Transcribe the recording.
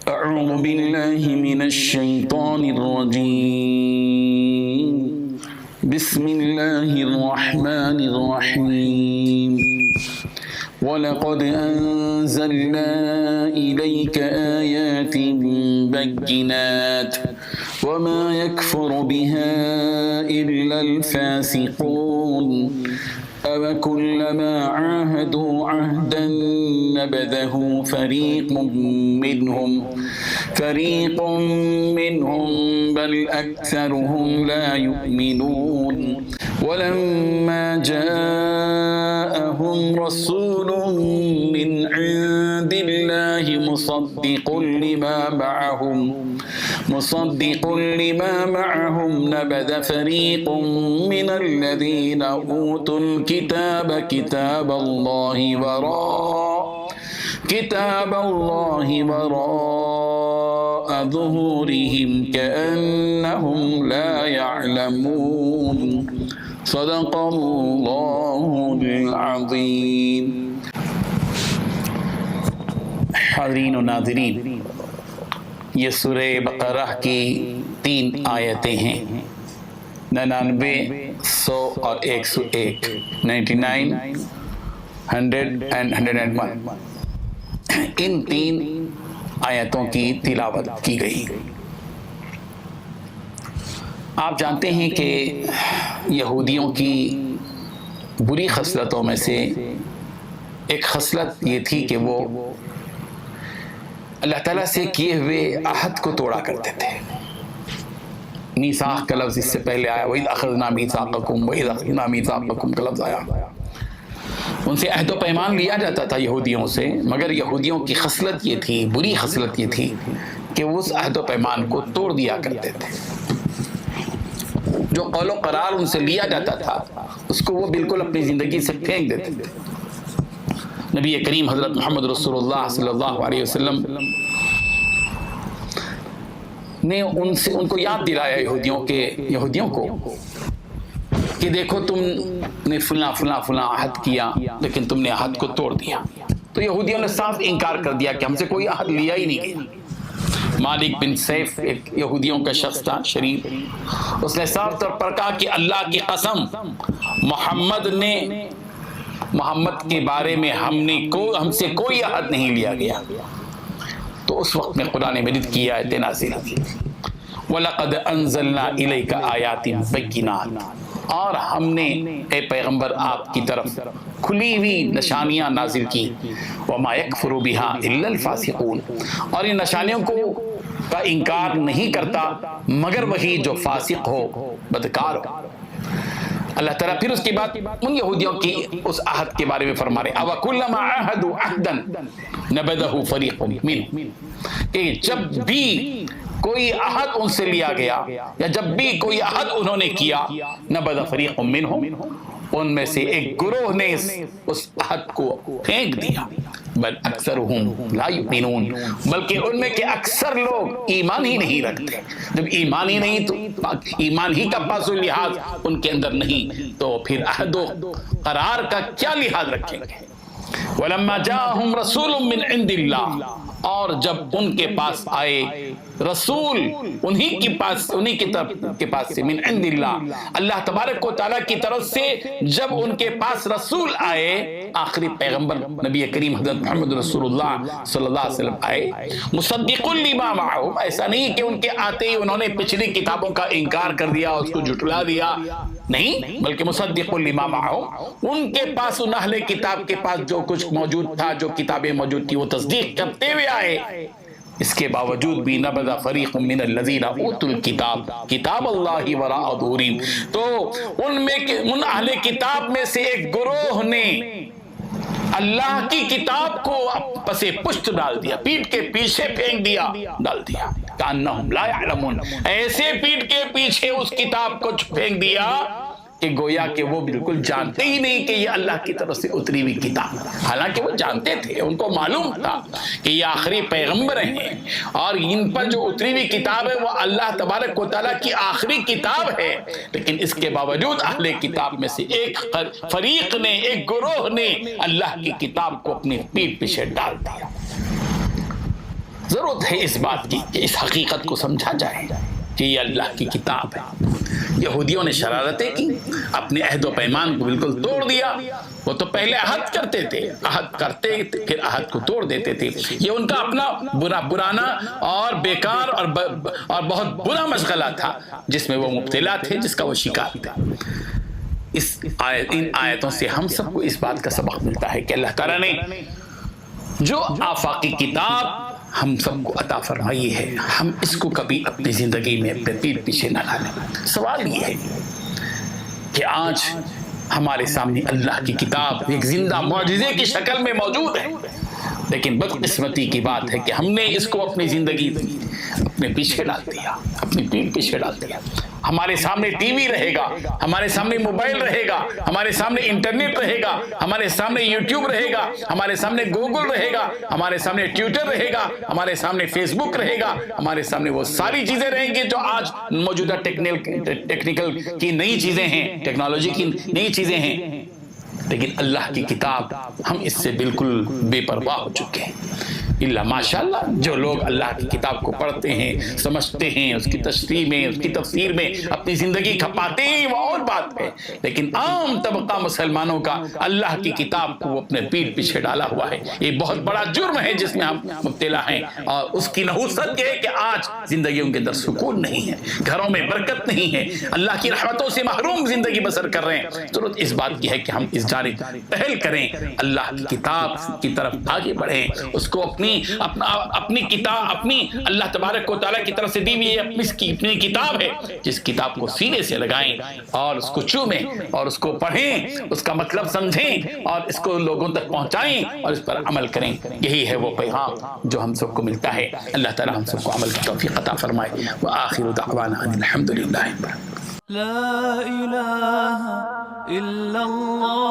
أعوذ بالله من الشيطان الرجيم بسم الله الرحمن الرحيم وَلَقَدْ أَنزَلْنَا إِلَيْكَ آيَاتٍ بَيِّنَاتٍ وَمَا يَكْفُرُ بِهَا إِلَّا الْفَاسِقُونَ أَوَكُلَّمَا عَاهَدُوا عَهْدًا نَبَذَهُ فَرِيقٌ مِّنْهُمْ بَلْ أَكْثَرُهُمْ لَا يُؤْمِنُونَ وَلَمَّا جَاءَهُمْ رَسُولٌ مِّنْ عِندِ اللَّهِ مُصَدِّقٌ لِمَا مَعَهُمْ نَبَذَ فَرِيقٌ مِّنَ الَّذِينَ أُوتُوا الْكِتَابَ كِتَابَ اللَّهِ وَرَاءَ ظُهُورِهِمْ كَأَنَّهُمْ لَا يَعْلَمُونَ صدق اللہ العظیم۔ حاضرین و ناظرین، یہ سورہ بقرہ کی 3 آیتیں ہیں، 99، 100 اور 101، 99، 100 and 101۔ ان 3 آیتوں کی تلاوت کی گئی۔ آپ جانتے ہیں کہ یہودیوں کی بری خصلتوں میں سے ایک خصلت یہ تھی کہ وہ اللہ تعالیٰ سے کیے ہوئے عہد کو توڑا کرتے تھے۔ میثاق کا لفظ اس سے پہلے آیا، وَإِذْ أَخَذْنَا مِيثَاقَكُمْ وَإِذْ أَخَذْنَا مِيثَاقَكُمْ کا لفظ آیا۔ ان سے عہد و پیمان لیا جاتا تھا یہودیوں سے، مگر یہودیوں کی خصلت یہ تھی، بری خصلت یہ تھی کہ وہ اس عہد و پیمان کو توڑ دیا کرتے تھے۔ جو قول و قرار ان سے لیا جاتا تھا اس کو وہ بالکل اپنی زندگی سے پھینک دیتے تھے۔ نبی کریم حضرت محمد رسول اللہ صلی اللہ علیہ وسلم نے ان کو یاد دلایا یہودیوں کو کہ دیکھو تم نے فلاں عہد کیا لیکن تم نے عہد کو توڑ دیا۔ تو یہودیوں نے صاف انکار کر دیا کہ ہم سے کوئی عہد لیا ہی نہیں گیا۔ مالک بن سیف ایک یہودیوں کا شخص تھا شریف، اس نے صاف طور پر کہا کہ اللہ کی قسم محمد کے بارے میں ہم سے کوئی عہد نہیں لیا گیا۔ تو اس وقت میں قرآن مجید کی آیت نازل ہوئی، وَلَقَدْ أَنزَلْنَا إِلَيْكَ آيَاتٍ بَيِّنَاتٍ، اور ہم نے اے پیغمبر آپ کی طرف کھلی ہوئی نشانیاں نازل کی، وَمَا يَكْفُرُ بِهَا إِلَّا الْفَاسِقُونَ، اور ان نشانیوں کا انکار نہیں کرتا مگر وہی جو فاسق ہو، بدکار ہو۔ اللہ تعالیٰ پھر اس کے بعد ان یہودیوں کی اس عہد کے بارے میں فرما رہے أَوَكُلَّمَا عَاهَدُوا عَهْدًا نَبَذَهُ فَرِيقٌ مِّنْهُمْ، کہ جب بھی کوئی عہد ان سے لیا گیا یا جب بھی کوئی عہد انہوں نے کیا، نَبَذَ فَرِيقٌ مِّنْهُمْ، ان میں سے ایک گروہ نے اس عہد کو پھینک دیا۔ بل اکثرهم لا یؤمنون، بلکہ ان میں کے اکثر لوگ ایمان ہی نہیں رکھتے۔ جب ایمان ہی نہیں تو ایمان ہی کا پاس و لحاظ ان کے اندر نہیں تو پھر عہد و قرار کا کیا لحاظ رکھیں گے۔ وَلَمَّا جَاءَهُمْ رَسُولٌ مِّنْ عِنْدِ اللَّهِ، اور جب ان کے پاس آئے رسول انہی کے پاس سے من عند اللہ، اللہ تبارک و تعالیٰ کی طرف سے جب ان کے پاس رسول آئے، آخری پیغمبر نبی کریم حضرت محمد رسول اللہ صلی اللہ علیہ وسلم آئے، مصدق لما معہم، ایسا نہیں کہ ان کے آتے ہی انہوں نے پچھلی کتابوں کا انکار کر دیا، اس کو جھٹلا دیا، نہیں، بلکہ مصدق لما معہم، ان کے پاس ان اہل کتاب کے پاس جو کچھ موجود تھا، جو کتابیں موجود تھی، وہ تصدیق کرتے ہوئے آئے۔ اس کے باوجود بھی نبذ فریق من الذین اوتوا الکتاب کتاب اللہ وراء ظہورہم، تو ان اہل کتاب میں سے ایک گروہ نے اللہ کی کتاب کو پس پشت ڈال دیا، پیٹ کے پیچھے پھینک دیا، ڈال دیا، کأنہم لا یعلمون، ایسے پیٹ کے پیچھے اس کتاب کو پھینک دیا کہ گویا کہ وہ بالکل جانتے ہی نہیں کہ یہ اللہ کی طرف سے اتری ہوئی کتاب، حالانکہ وہ جانتے تھے، ان کو معلوم تھا کہ یہ آخری پیغمبر ہیں اور ان پر جو اتری ہوئی کتاب ہے وہ اللہ تبارک و تعالیٰ کی آخری کتاب ہے، لیکن اس کے باوجود اہل کتاب میں سے ایک فریق نے، ایک گروہ نے اللہ کی کتاب کو اپنی پیٹھ پیچھے ڈال دیا۔ ضرورت ہے اس بات کی کہ اس حقیقت کو سمجھا جائے کہ یہ اللہ کی کتاب ہے۔ یہودیوں نے شرارتیں کی، اپنے عہد و پیمان کو بالکل توڑ دیا۔ وہ تو پہلے عہد کرتے تھے، عہد کرتے پھر عہد کو توڑ دیتے تھے۔ یہ ان کا اپنا پرانا اور بیکار اور بہت برا مشغلہ تھا جس میں وہ مبتلا تھے، جس کا وہ شکار تھے۔ ان آیتوں سے ہم سب کو اس بات کا سبق ملتا ہے کہ اللہ تعالیٰ نے جو آفاقی کتاب ہم سب کو عطا فرمائی ہے، ہم اس کو کبھی اپنی زندگی میں اپنے پیٹ پیچھے نہ ڈالیں۔ سوال یہ ہے کہ آج ہمارے سامنے اللہ کی کتاب ایک زندہ معجزے کی شکل میں موجود ہے، لیکن بدقسمتی کی بات ہے کہ ہم نے اس کو اپنی زندگی اپنے پیچھے ڈال دیا، اپنی پیٹ پیچھے ڈال دیا۔ ہمارے سامنے ٹی وی رہے گا، ہمارے سامنے موبائل رہے گا، ہمارے سامنے انٹرنیٹ رہے گا، ہمارے سامنے یوٹیوب رہے گا، ہمارے سامنے گوگل رہے گا، ہمارے سامنے ٹویٹر رہے گا، ہمارے سامنے فیس بک رہے گا، ہمارے سامنے وہ ساری چیزیں رہیں گی جو آج موجودہ ٹیکنیکل کی نئی چیزیں ہیں، ٹیکنالوجی کی نئی چیزیں ہیں۔ لیکن اللہ کی کتاب ہم اس سے بالکل بے پرواہ ہو چکے ہیں۔ اللہ ماشاءاللہ جو لوگ اللہ کی کتاب کو پڑھتے ہیں، سمجھتے ہیں، اس کی تشریح میں، اس کی تفسیر میں اپنی زندگی کھپاتے ہیں، وہ اور بات ہے، لیکن عام طبقہ مسلمانوں کا اللہ کی کتاب کو وہ اپنے پیٹ پیچھے ڈالا ہوا ہے۔ یہ بہت بڑا جرم ہے جس میں ہم مبتلا ہیں، اور اس کی نحوست یہ ہے کہ آج زندگیوں کے اندر سکون نہیں ہے، گھروں میں برکت نہیں ہے، اللہ کی رحمتوں سے محروم زندگی بسر کر رہے ہیں۔ ضرورت اس بات کی ہے کہ ہم اس جانب پہل کریں، اللہ کی کتاب کی طرف آگے بڑھیں، اس کو اپنی کتاب، اپنی اللہ تبارک و تعالیٰ کی طرف سے دی ہوئی اپنی کتاب ہے، جس کتاب کو سینے سے لگائیں اور اس کو چومیں اور اس کو پڑھیں، اس کا مطلب سمجھیں اور اس کو لوگوں تک پہنچائیں اور اس پر عمل کریں۔ یہی ہے وہ پیغام جو ہم سب کو ملتا ہے۔ اللہ تعالیٰ ہم سب کو عمل کی توفیق عطا فرمائے۔ وآخر دعوانا ان الحمد للہ۔ لا إله إلا الله